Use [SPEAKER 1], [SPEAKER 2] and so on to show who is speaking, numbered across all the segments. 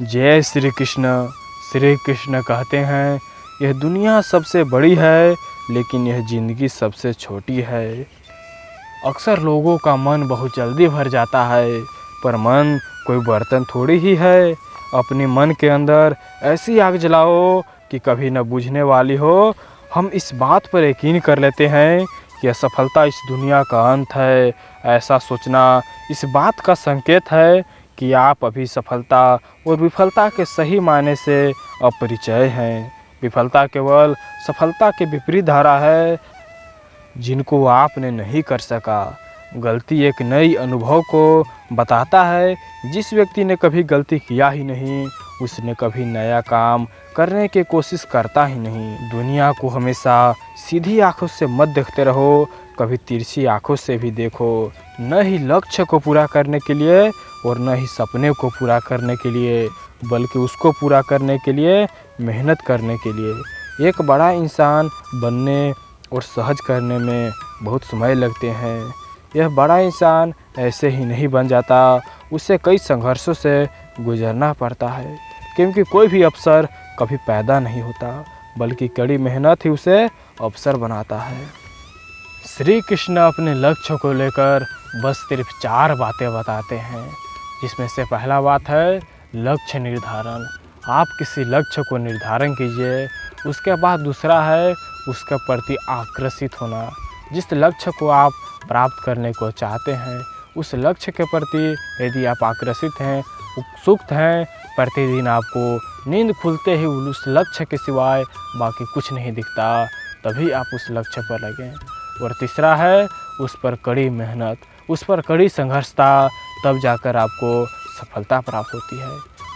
[SPEAKER 1] जय श्री कृष्ण। श्री कृष्ण कहते हैं, यह दुनिया सबसे बड़ी है लेकिन यह ज़िंदगी सबसे छोटी है। अक्सर लोगों का मन बहुत जल्दी भर जाता है, पर मन कोई बर्तन थोड़ी ही है। अपने मन के अंदर ऐसी आग जलाओ कि कभी न बुझने वाली हो। हम इस बात पर यकीन कर लेते हैं कि असफलता इस दुनिया का अंत है। ऐसा सोचना इस बात का संकेत है कि आप अभी सफलता और विफलता के सही मायने से अपरिचय हैं। विफलता केवल सफलता के विपरीत धारा है जिनको आपने नहीं कर सका। गलती एक नई अनुभव को बताता है। जिस व्यक्ति ने कभी गलती किया ही नहीं, उसने कभी नया काम करने की कोशिश करता ही नहीं। दुनिया को हमेशा सीधी आंखों से मत देखते रहो, कभी तिरछी आंखों से भी देखो। न ही लक्ष्य को पूरा करने के लिए और न ही सपने को पूरा करने के लिए, बल्कि उसको पूरा करने के लिए मेहनत करने के लिए। एक बड़ा इंसान बनने और सहज करने में बहुत समय लगते हैं। यह बड़ा इंसान ऐसे ही नहीं बन जाता, उसे कई संघर्षों से गुजरना पड़ता है, क्योंकि कोई भी अवसर कभी पैदा नहीं होता, बल्कि कड़ी मेहनत ही उसे अवसर बनाता है। श्री कृष्ण अपने लक्ष्य को लेकर बस सिर्फ 4 बातें बताते हैं, जिसमें से पहला बात है लक्ष्य निर्धारण। आप किसी लक्ष्य को निर्धारण कीजिए। उसके बाद दूसरा है उसके प्रति आकर्षित होना। जिस लक्ष्य को आप प्राप्त करने को चाहते हैं, उस लक्ष्य के प्रति यदि आप आकर्षित हैं, उत्सुक हैं, प्रतिदिन आपको नींद खुलते ही उस लक्ष्य के सिवाय बाकी कुछ नहीं दिखता, तभी आप उस लक्ष्य पर लगें। और तीसरा है उस पर कड़ी मेहनत, उस पर कड़ी संघर्षता, तब जाकर आपको सफलता प्राप्त होती है।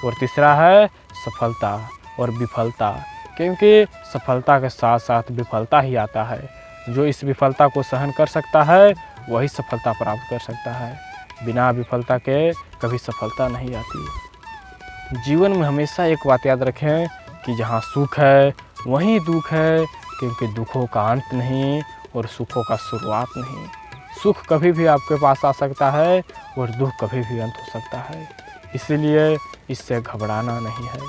[SPEAKER 1] और तीसरा है सफलता और विफलता, क्योंकि सफलता के साथ साथ विफलता ही आता है। जो इस विफलता को सहन कर सकता है वही सफलता प्राप्त कर सकता है। बिना विफलता के कभी सफलता नहीं आती। जीवन में हमेशा एक बात याद रखें कि जहाँ सुख है वहीं दुख है, क्योंकि दुखों का अंत नहीं और सुखों का शुरुआत नहीं। सुख कभी भी आपके पास आ सकता है और दुख कभी भी अंत हो सकता है, इसीलिए इससे घबराना नहीं है।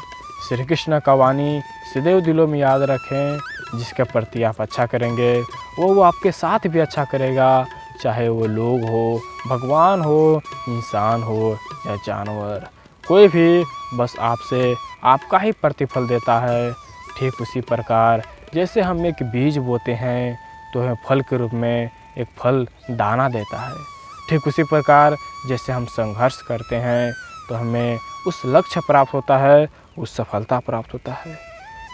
[SPEAKER 1] श्री कृष्ण का वाणी सदैव दिलों में याद रखें। जिसके प्रति आप अच्छा करेंगे वो आपके साथ भी अच्छा करेगा, चाहे वो लोग हो, भगवान हो, इंसान हो या जानवर। कोई भी बस आपसे आपका ही प्रतिफल देता है। ठीक उसी प्रकार जैसे हम एक बीज बोते हैं तो हमें फल के रूप में एक फल दाना देता है, ठीक उसी प्रकार जैसे हम संघर्ष करते हैं तो हमें उस लक्ष्य प्राप्त होता है, उस सफलता प्राप्त होता है।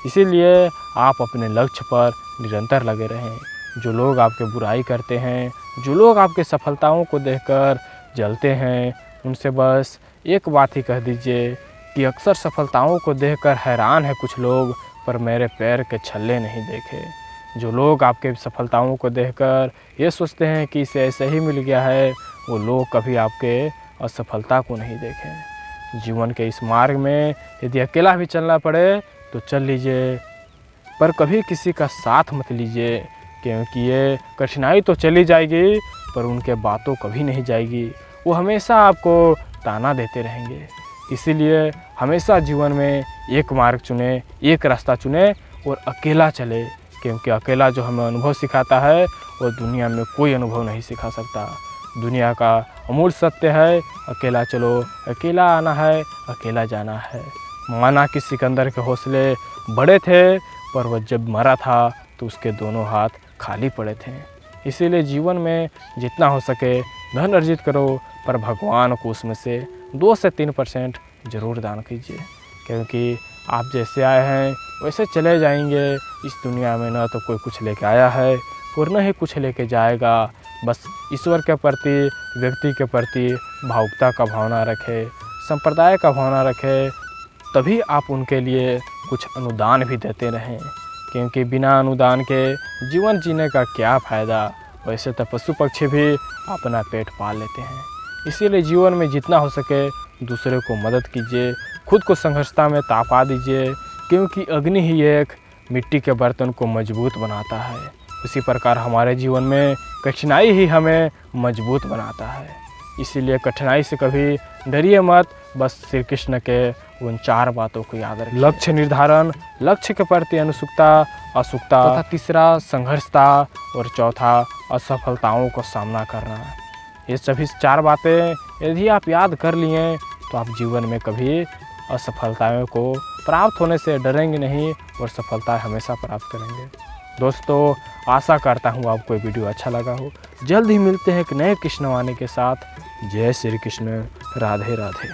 [SPEAKER 1] इसीलिए आप अपने लक्ष्य पर निरंतर लगे रहें। जो लोग आपके बुराई करते हैं, जो लोग आपके सफलताओं को देखकर जलते हैं, उनसे बस एक बात ही कह दीजिए कि अक्सर सफलताओं को देखकर हैरान है कुछ लोग, पर मेरे पैर के छल्ले नहीं देखे। जो लोग आपके सफलताओं को देखकर ये सोचते हैं कि इसे ऐसे ही मिल गया है, वो लोग कभी आपके असफलता को नहीं देखें। जीवन के इस मार्ग में यदि अकेला भी चलना पड़े तो चल लीजिए, पर कभी किसी का साथ मत लीजिए, क्योंकि ये कठिनाई तो चली जाएगी पर उनके बातों कभी नहीं जाएगी। वो हमेशा आपको ताना देते रहेंगे। इसीलिए हमेशा जीवन में एक मार्ग चुने, एक रास्ता चुने और अकेला चले, क्योंकि अकेला जो हमें अनुभव सिखाता है वो दुनिया में कोई अनुभव नहीं सिखा सकता। दुनिया का अमूल सत्य है, अकेला चलो, अकेला आना है, अकेला जाना है। माना कि सिकंदर के हौसले बड़े थे, पर वह जब मरा था तो उसके दोनों हाथ खाली पड़े थे। इसीलिए जीवन में जितना हो सके धन अर्जित करो, पर भगवान को उसमें से 2 से 3% ज़रूर दान कीजिए, क्योंकि आप जैसे आए हैं वैसे चले जाएंगे। इस दुनिया में न तो कोई कुछ लेके आया है और न ही कुछ लेके जाएगा। बस ईश्वर के प्रति, व्यक्ति के प्रति भावुकता का भावना रखें, संप्रदाय का भावना रखें, तभी आप उनके लिए कुछ अनुदान भी देते रहें, क्योंकि बिना अनुदान के जीवन जीने का क्या फ़ायदा। वैसे तो पशु पक्षी भी अपना पेट पाल लेते हैं। इसीलिए जीवन में जितना हो सके दूसरे को मदद कीजिए, खुद को संघर्षता में तापा दीजिए, क्योंकि अग्नि ही एक मिट्टी के बर्तन को मजबूत बनाता है। उसी प्रकार हमारे जीवन में कठिनाई ही हमें मजबूत बनाता है। इसीलिए कठिनाई से कभी डरिए मत, बस श्री कृष्ण के उन 4 बातों को याद रखें। लक्ष्य निर्धारण, लक्ष्य के प्रति अनुत्सुकता, असुकता, तथा तीसरा संघर्षता, और चौथा असफलताओं का सामना करना। ये सभी 4 बातें यदि आप याद कर लिए तो आप जीवन में कभी असफलताओं को प्राप्त होने से डरेंगे नहीं और सफलता हमेशा प्राप्त करेंगे। दोस्तों, आशा करता हूँ आपको ये वीडियो अच्छा लगा हो। जल्द ही मिलते हैं एक नए कृष्णवाणी के साथ। जय श्री कृष्ण, राधे राधे।